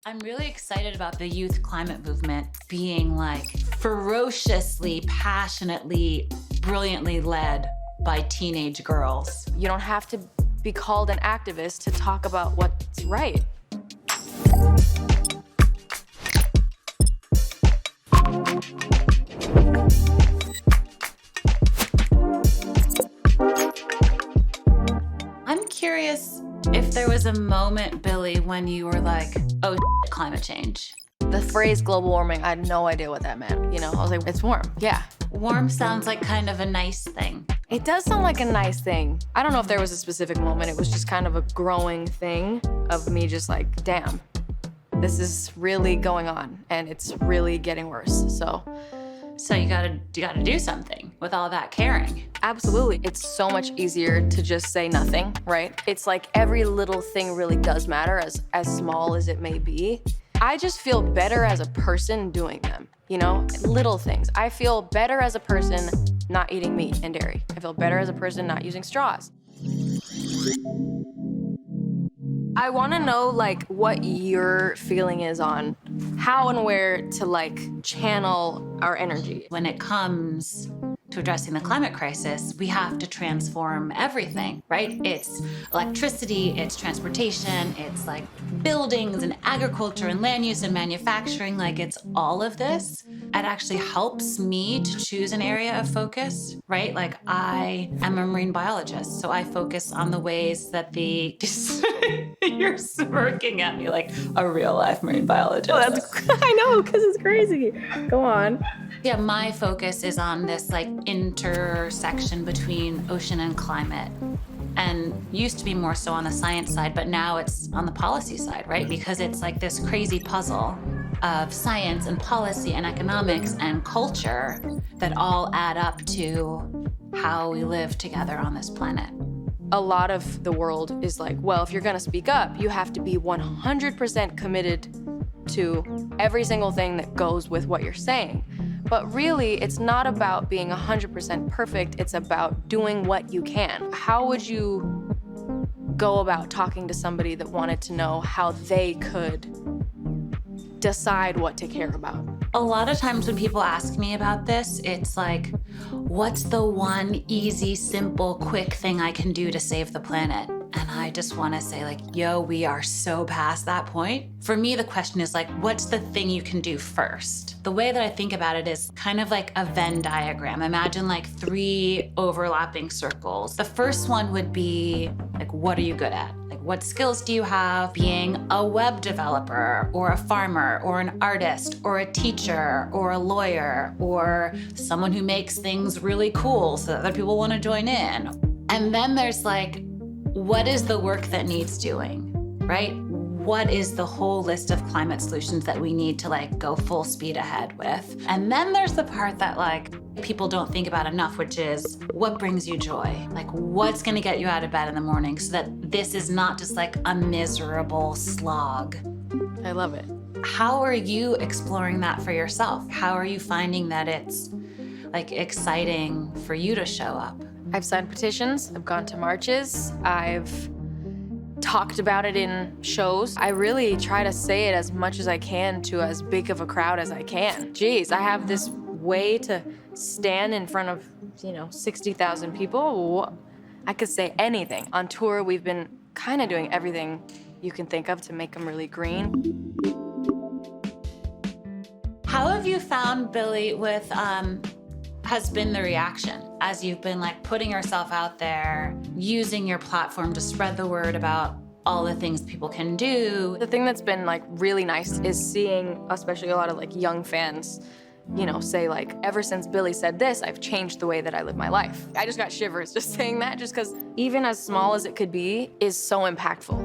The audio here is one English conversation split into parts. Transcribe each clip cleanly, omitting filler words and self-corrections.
I'm really excited about the youth climate movement being like ferociously, passionately, brilliantly led by teenage girls. You don't have to be called an activist to talk about what's right. I'm curious if there was a moment, Billie, when you were like, oh, climate change. The phrase global warming, I had no idea what that meant. You know, I was like, it's warm. Yeah. Warm sounds like kind of a nice thing. It does sound like a nice thing. I don't know if there was a specific moment. It was just kind of a growing thing of me just like, damn, this is really going on and it's really getting worse. So you gotta do something with all that caring. Absolutely. It's so much easier to just say nothing, right? It's like every little thing really does matter, as small as it may be. I just feel better as a person doing them, you know? Little things. I feel better as a person not eating meat and dairy. I feel better as a person not using straws. I want to know like what your feeling is on how and where to like channel our energy. When it comes to addressing the climate crisis, we have to transform everything, right? It's electricity, it's transportation, it's like buildings and agriculture and land use and manufacturing, like it's all of this. It actually helps me to choose an area of focus, right? Like I am a marine biologist, so I focus on the ways that the, you're smirking at me like a real life marine biologist. Oh, I know, because it's crazy. Go on. Yeah, my focus is on this like intersection between ocean and climate, and used to be more so on the science side, but now it's on the policy side, right? Because it's like this crazy puzzle of science and policy and economics and culture that all add up to how we live together on this planet. A lot of the world is like, well, if you're gonna speak up, you have to be 100% committed to every single thing that goes with what you're saying. But really, it's not about being 100% perfect, it's about doing what you can. How would you go about talking to somebody that wanted to know how they could decide what to care about? A lot of times when people ask me about this, it's like, what's the one easy, simple, quick thing I can do to save the planet? And I just want to say like, yo, we are so past that point. For me, the question is like, what's the thing you can do first? The way that I think about it is kind of like a Venn diagram. Imagine like 3 overlapping circles. The first one would be like, what are you good at? Like, what skills do you have? Being a web developer or a farmer or an artist or a teacher or a lawyer or someone who makes things really cool so that other people want to join in. And then there's like, what is the work that needs doing, right? What is the whole list of climate solutions that we need to like go full speed ahead with? And then there's the part that like people don't think about enough, which is what brings you joy? Like what's gonna get you out of bed in the morning so that this is not just like a miserable slog. I love it. How are you exploring that for yourself? How are you finding that it's like exciting for you to show up? I've signed petitions, I've gone to marches, I've talked about it in shows. I really try to say it as much as I can to as big of a crowd as I can. Geez, I have this way to stand in front of, 60,000 people. I could say anything. On tour, we've been kind of doing everything you can think of to make them really green. How have you found, Billie, with has been the reaction as you've been like putting yourself out there, using your platform to spread the word about all the things people can do? The thing that's been like really nice is seeing, especially a lot of like young fans, say like, ever since Billie said this, I've changed the way that I live my life. I just got shivers just saying that, just because even as small as it could be is so impactful.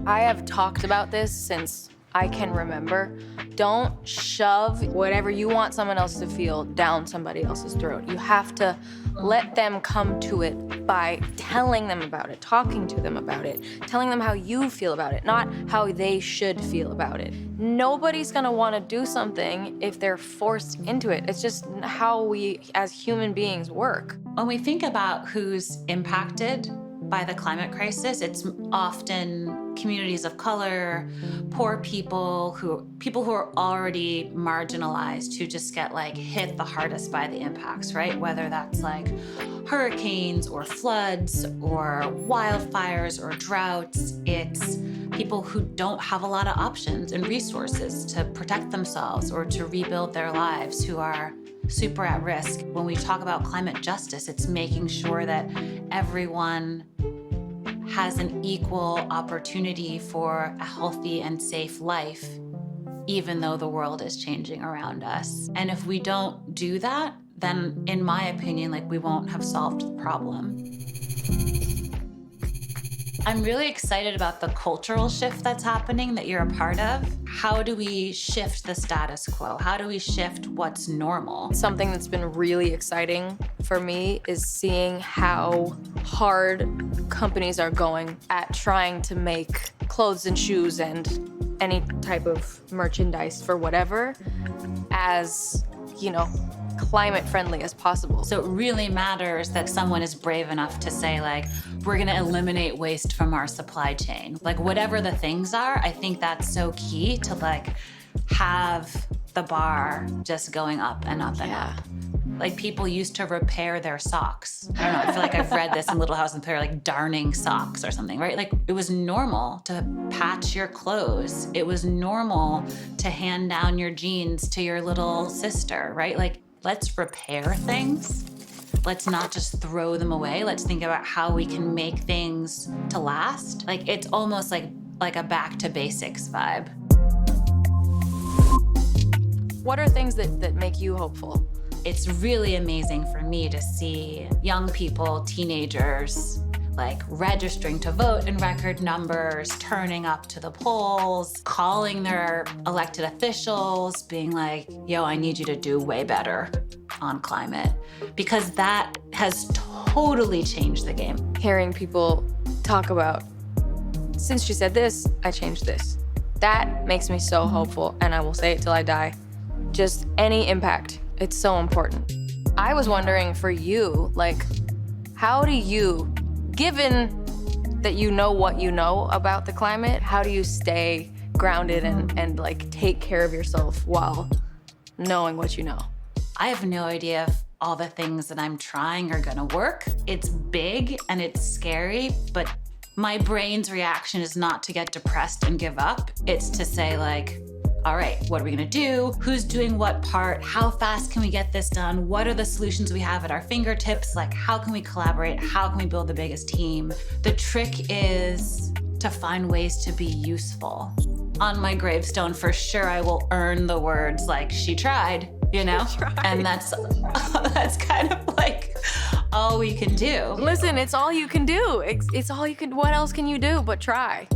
I have talked about this since I can remember. Don't shove whatever you want someone else to feel down somebody else's throat. You have to let them come to it by telling them about it, talking to them about it, telling them how you feel about it, not how they should feel about it. Nobody's gonna wanna do something if they're forced into it. It's just how we as human beings work. When we think about who's impacted by the climate crisis, it's often communities of color, poor people who are already marginalized, who just get like hit the hardest by the impacts, right? Whether that's like hurricanes or floods or wildfires or droughts. It's people who don't have a lot of options and resources to protect themselves or to rebuild their lives, who are super at risk. When we talk about climate justice, it's making sure that everyone has an equal opportunity for a healthy and safe life, even though the world is changing around us. And if we don't do that, then in my opinion, like, we won't have solved the problem. I'm really excited about the cultural shift that's happening that you're a part of. How do we shift the status quo? How do we shift what's normal? Something that's been really exciting for me is seeing how hard companies are going at trying to make clothes and shoes and any type of merchandise for whatever as, you know, climate friendly as possible. So it really matters that someone is brave enough to say, like, we're gonna eliminate waste from our supply chain. Like, whatever the things are, I think that's so key to like have the bar just going up and up and up. Like, people used to repair their socks. I don't know, I feel like I've read this in Little House on the Prairie, like darning socks or something, right? Like, it was normal to patch your clothes. It was normal to hand down your jeans to your little sister, right? Like, let's repair things. Let's not just throw them away. Let's think about how we can make things to last. Like, it's almost like a back to basics vibe. What are things that make you hopeful? It's really amazing for me to see young people, teenagers, like registering to vote in record numbers, turning up to the polls, calling their elected officials, being like, yo, I need you to do way better on climate, because that has totally changed the game. Hearing people talk about, since she said this, I changed this. That makes me so hopeful, and I will say it till I die. Just any impact, it's so important. I was wondering for you, like, how do you, given that you know what you know about the climate, how do you stay grounded and like take care of yourself while knowing what you know? I have no idea if all the things that I'm trying are gonna work. It's big and it's scary, but my brain's reaction is not to get depressed and give up. It's to say, like, all right, what are we gonna do? Who's doing what part? How fast can we get this done? What are the solutions we have at our fingertips? Like, how can we collaborate? How can we build the biggest team? The trick is to find ways to be useful. On my gravestone, for sure, I will earn the words like, she tried, you know? And that's kind of like all we can do. Listen, it's all you can do. It's all you can, what else can you do but try?